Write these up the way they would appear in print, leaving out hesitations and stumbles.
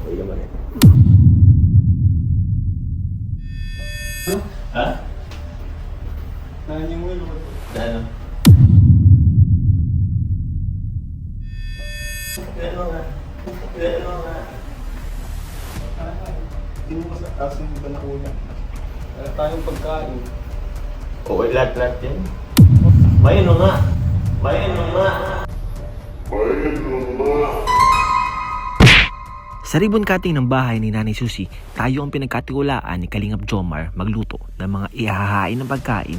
Okay naman eh. Ha? Nahan yung wheel. Ano? Ano nga? Ano nga? Hindi mo mas taas yung iba na una. Wala tayong pagkain. Okay, lahat yan. Bayan nga. Bayan nga. Sa ribbon cutting ng bahay ni Nanay Susie, tayo ang pinagkatiwalaan ni Kalingap Jomar magluto ng mga ihahain ng pagkain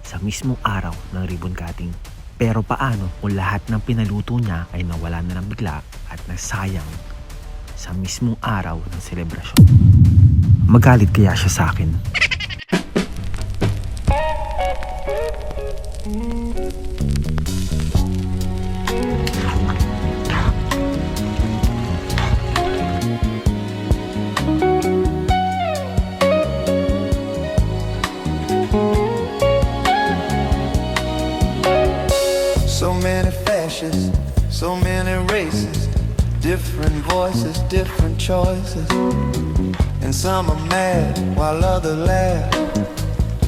sa mismong araw ng ribbon cutting. Pero paano kung lahat ng pinaluto niya ay nawala na ng bigla at nasayang sa mismong araw ng selebrasyon? Magalit kaya siya sa akin? So many fascists, so many races, different voices, different choices. And some are mad while others laugh.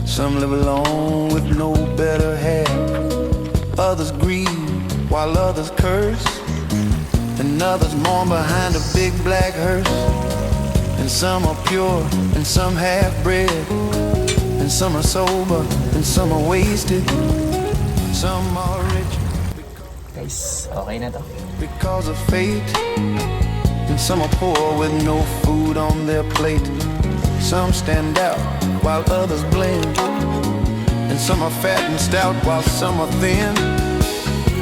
Some live alone with no better half. Others grieve while others curse. And others mourn behind a big black hearse. And some are pure and some half-bred. And some are sober and some are wasted. Some are rich Guys, okay na to. because of fate, and some are poor with no food on their plate. Some stand out while others blend, and some are fat and stout while some are thin,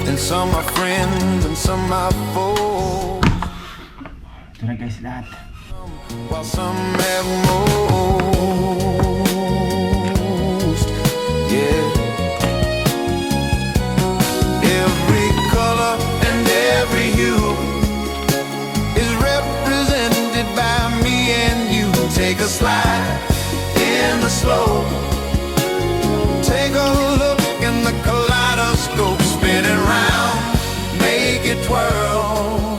and some are friends and some are foes. Ito na guys lahat. While some have most, yeah. Every color and every hue is represented by me and you. Take a slide in the slow. Take a look in the kaleidoscope. Spin it round, make it twirl.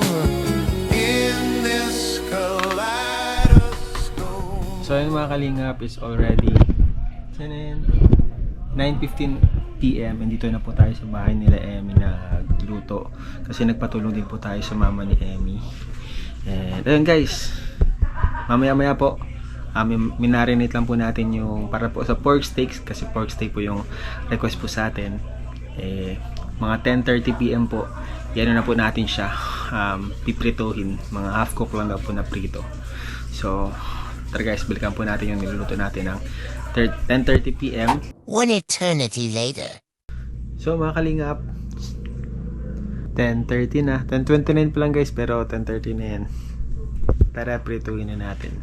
In this kaleidoscope. So yun mga kalingap is already 9:15 PM and dito na po tayo sa bahay nila Emmy nagluto kasi nagpatulong din po tayo sa mama ni Emmy. And ayun guys, mamaya po minarinate lang po natin yung para po sa pork steaks kasi pork steak po yung request po sa atin. Mga 10:30 PM po yan na po natin siya piprituhin, mga half cook lang daw po na prito. So tara guys, balikan po natin yung niluluto natin ng 10:30 PM. One eternity later. So mga kalingap, 10:30 na. 10:29 pa lang guys, pero 10:30 na yan. Tara, prituhin na natin.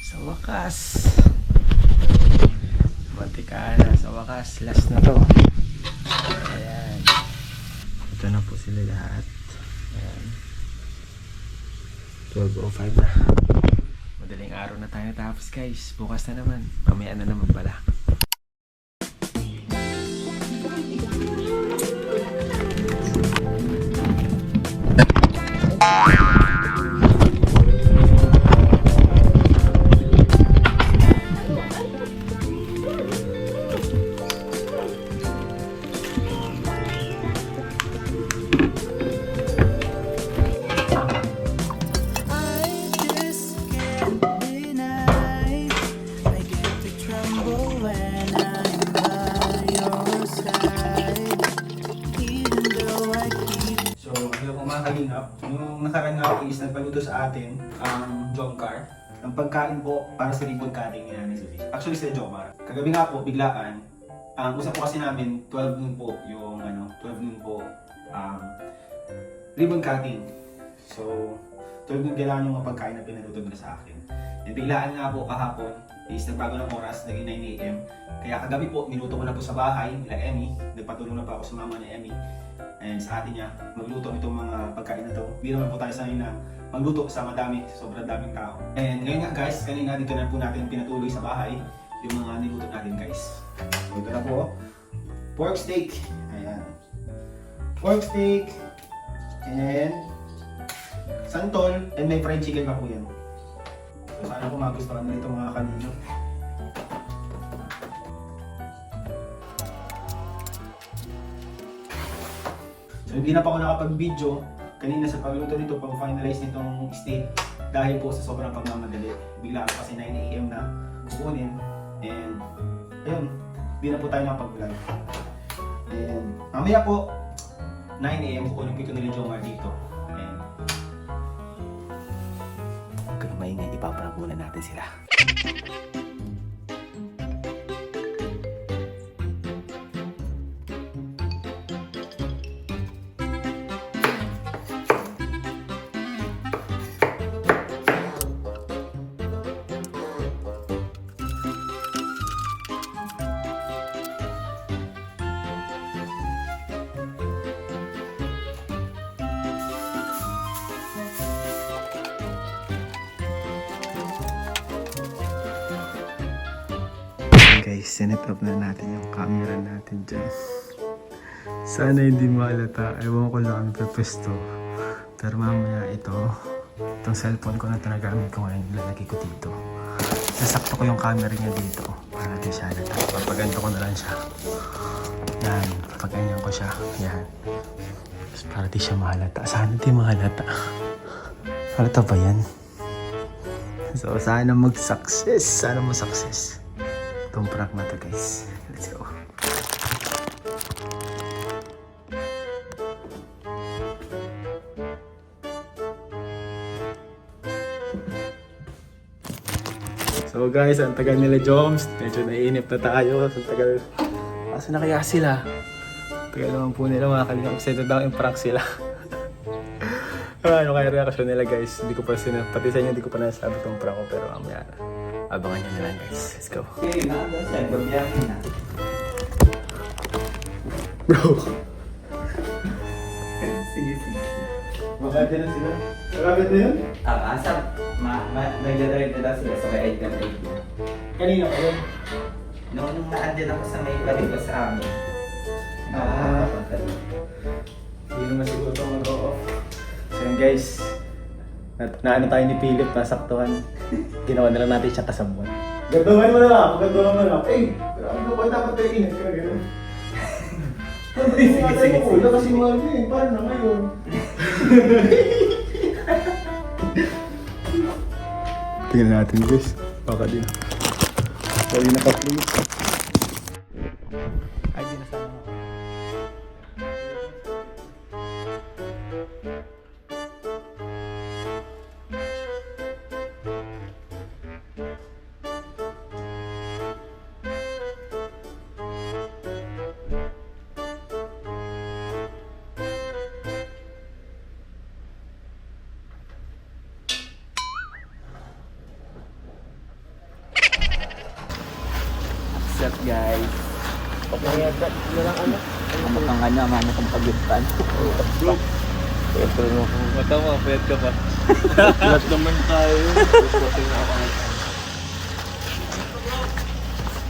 Sa wakas, mantika na. Sa wakas, last na to. Ayan. Ito na po sila lahat. Ayan. 12:05 na. Madaling araw na tayo natapos guys. Bukas na naman. Mamaya na naman pala. Yung nakaraan nga po is nagpaluto sa atin ang Jomcar ng pagkain po para sa ribbon cutting ni Nanay Susie. Actually sila Jomar. Kagabi nga po, biglaan, ang usap po kasi namin 12 noon po yung 12 noon po ribbon cutting. So 12 noon kailangan yung mga pagkain na pinaluto nila sa akin. And biglaan nga po kahapon, is nagbago ng oras, naging 9 AM. Kaya kagabi po, niluto ko na po sa bahay nila Emmy. Nagpatulong na po ako sa mama ni Emmy. And sa atin niya, magluto nitong mga pagkain na to. Hindi naman po tayo sanay na magluto sa madami, sobrang daming tao. And ngayon nga guys, kanina dito na po natin pinatuloy sa bahay yung mga niluto natin guys. So ito na po, pork steak. Ayan. Pork steak. And santol. And may fried chicken pa po yan. So sana po magustuhan nila itong mga kanino. So hindi na pa ako nakapag-video kanina sa pagluto nito, pag-finalize nitong steak dahil po sa sobrang pagmamadali. Bigla ako kasi 9 AM na kukunin and ayun, hindi na po tayo nakapag-vlog. And mamaya po 9 AM kukunin ko ito nila Jomar dito. And Huwag kayong maingay, ipaparang muna natin sila. guys, sinet up na natin yung camera natin dyan. Sana hindi malata. Ewan ko lang ang purpose to. Pero mamaya itong cellphone ko na tinagamit ko ngayon, lalagay ko dito. Sasakto ko yung camera niya dito para di siya halata. Papaganto ko na lang siya. Yan, papaganyan ko siya. Yan. Tapos para di siya mahalata. Sana di mahalata. Halata ba yan? So, sana mag-success. Sana mag-success. Itong prank na to guys. Let's go. So guys, ang tagal nila Joms. Medyo naiinip na tayo. Ang tagal. Kasi na kaya sila? Tagal naman po nila mga kalingap. Excited daw yung prank sila. Ano kaya reaction nila guys? Hindi ko pa pati sa inyo hindi ko pa nasabi itong prank ko. Pero mamaya abangan nyo na lang guys. Let's go. Okay, nagbabiyahin na. Bro. Sige, sige. Makakita na sila. Malapit na yun? Asap, nagdadrive na sila sa may item 8 na. Kanina pa yun. Nung naandyan ako sa may baligo sa amin. Hindi naman siguro ito mag-off. So yun guys. Naano tayo ni Philip, nasaktuhan. Ginawa na lang natin siya kasabot. Gantungan mo na lang, gantungan mo na lang. Eh, ano ba dapat tayo ingat ka gano'n? Sige, sige, sige. Kasi mahal mo eh, paano na ngayon? Tingnan natin guys. Baka din. Sorry na ka please. Ay, di na sana ako. What's up guys? Ang ano, manok ang pagyutan. Mata mo, pwede ka pa. Lahat naman tayo.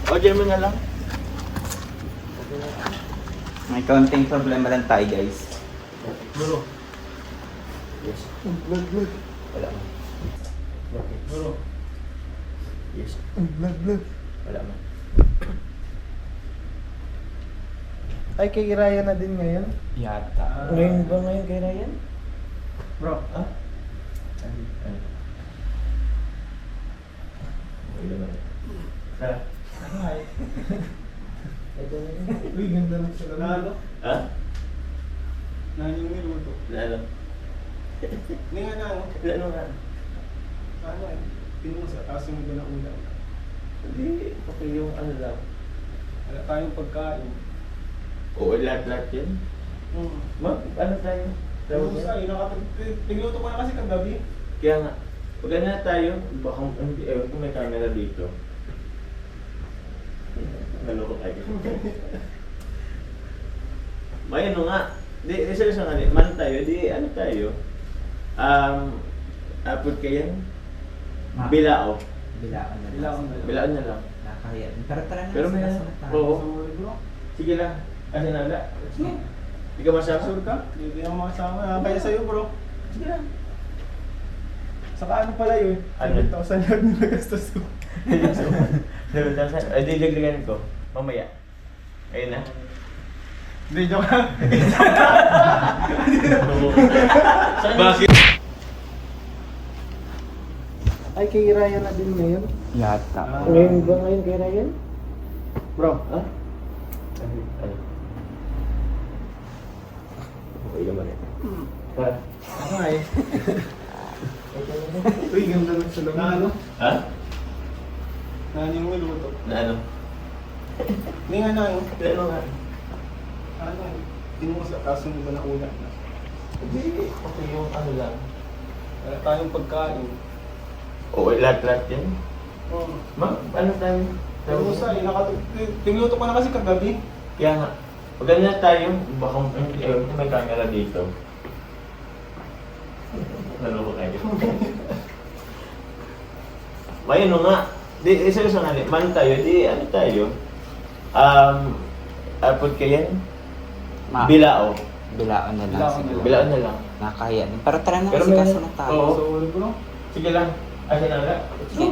Okay mo na lang. May kaunting problema lang tayo guys. Bro. Yes. Vlog. Wala man. Okay, bro. Yes. Vlog. Wala man. Ay, kay Ryan na din ngayon? Yata. Ngayon ba ngayon kay Ryan? Bro, ah? Wala man. Hi. Uy, ganda ng sila. Nalo? Ha? Nanyong niluto. Lalo. Hindi nga na, ano? Lalo nga. Ano eh? Pinusa, tapos yung iba na ulam. Hindi. Okay yung ano lang. Wala tayong pagkain. Oo, lahat yan. Ano tayo? Pinusa, tigluto ko na kasi kagabi. Kaya nga, wala na tayo. Baka, ewan kung may camera dito. Naloko tayo. May ano nga. Di, research nga nga. Man tayo. Di, ano tayo? Apod kayo? Bilao. Bilaan na lang. Bilaan na lang. Nakakahiya. Pero tara na. Pero may sigasan na tayo. Oo. Sige lang. Kasi nala. Hindi ka masama? Sure ka? Hindi na makasama. Kaya sa'yo bro. Sige lang. Saka ano pala yun? Ano? 7,000 yun yung nagastos ko. Ay, didagdagan ko. Mamaya. Ayun na. Hindi, joke lang. Bakit? Ay, kay Ryan na din ngayon. Yata. Ngayon ba ngayon kay Ryan? Bro, Ha? Ano? Okay naman eh. Ha? ano nga eh? Uy, ganda ng salong. Na ano? Ha? Na ano yung niluto? Na ano? Hindi nga na ano? Ano nga? Ano? Tingin mo sa kaso mo ba na una? Hindi. Okay yung ano lang. Wala tayong pagkain. Oo, lahat-lahat yan. Oo. Ano tayo? Pero sa tinuluto ko na kasi kagabi. Kaya nga. Pag ganyan tayo, baka may camera dito. Naloko kayo. May ano nga. Di, isa nga. Man tayo, di ano tayo? Apod kayo? Bilao. Bilaan na lang Bilaan siguro. Bilaan na lang. Nakakahiya. Pero tara na. Pero Sigasan may- na tayo. Oo. So, ulit bro. Sige lang. Asa na lang? Sige.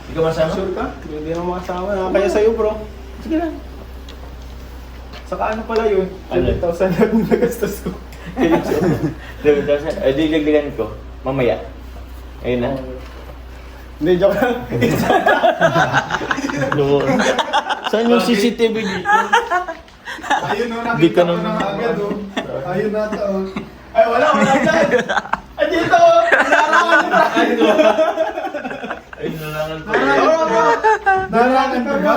Hindi ka masama? Sure ka? Hindi na makasama. Kaya sa'yo bro. Sige lang. Saka ano pala yun? Ano? 7,000 lang yung nagastos ko. 7,000. Ay, didagdagan ko. Mamaya. Ayun na. Hindi, joke lang. Saan yung CCTV dito? Ayun o, Di ka nakita ko naman- na agad o. Ayun na ito o. Ay, wala dyan! Ay, dito o! Narangan na! Ay, nalangan pa. Narangan pa ba?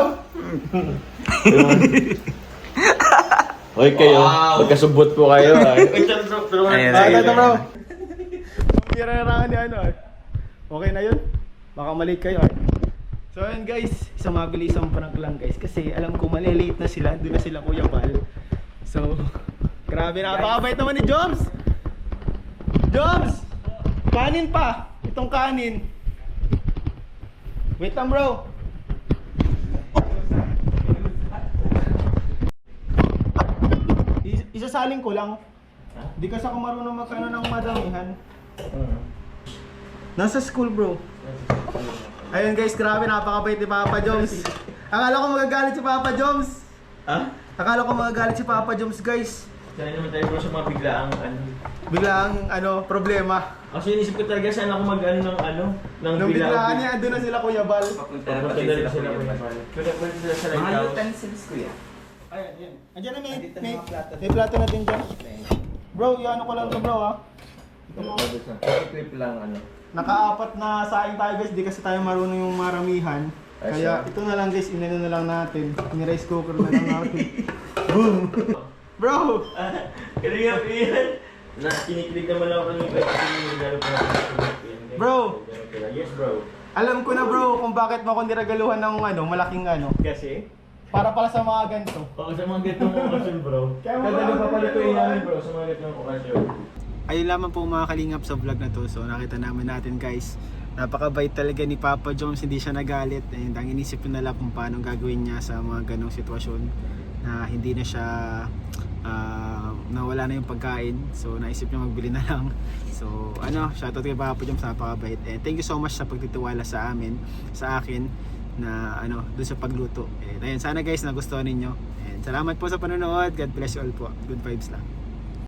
Hoy kayo, magkasubot po kayo. Ayan, Ito bro. Pira narangan ni ano eh. Okay na yun? Baka mali kayo eh. So ayun guys, isang mabilisang prank lang guys. Kasi alam ko malilate na sila, doon na sila Kuya Bal. So, grabe napakabait naman ni Joms! Joms! Kanin pa! Itong kanin. Wait lang bro. Isasaling ko lang. Di kasi ako marunong magkano ng madamihan. Nasa school bro. Ayun guys, grabe napakabait ni Papa Joms. Akala ko magagalit si Papa Joms. Ha? Akala ko magagalit si Papa Joms guys. Kaya naman tayo bro sa mga biglaang ano. Biglang problema. Kasi inisip ko talaga saan ako mag-ano ng ano, ng Nung bilaang. biglaan niya, andun na sila Kuya Bal. Papunta na sila Kuya Bal. Punta sila sa Mga lighthouse. utensils ko yan. Ayan, yan. Andiyan na Andito na may mga plato. may plato na din dyan. Bro, ano ko lang to bro ha. Clip lang ano. Naka-apat na saing tayo guys, di kasi tayo marunong yung maramihan. Ay, Kaya siya. ito na lang guys, inano na lang natin. Ni-rice cooker na lang natin. Boom! Bro! Kaya yan. Na kinikilig naman ako ng iba kasi nilalo pa natin. Bro! Yes bro. Alam ko na bro kung bakit mo ako niragaluhan ng malaking Kasi? para pala sa mga ganito. Pag sa mga ganitong okasyon bro. Kaya Kadalo mga- pa pala ito namin bro sa mga ganitong okasyon. Ayun lamang po mga kalingap sa vlog na to. So nakita namin natin guys, napakabait talaga ni Papa Joms, hindi siya nagalit. And ang inisip ko na lang kung paano gagawin niya sa mga ganong sitwasyon na hindi na siya nawala na yung pagkain. So naisip niya magbili na lang. So shoutout kay Papa Joms, napakabait. And thank you so much sa pagtitiwala sa akin na doon sa pagluto. And ayun, sana guys nagustuhan ninyo. And salamat po sa panonood. God bless you all po. Good vibes lang.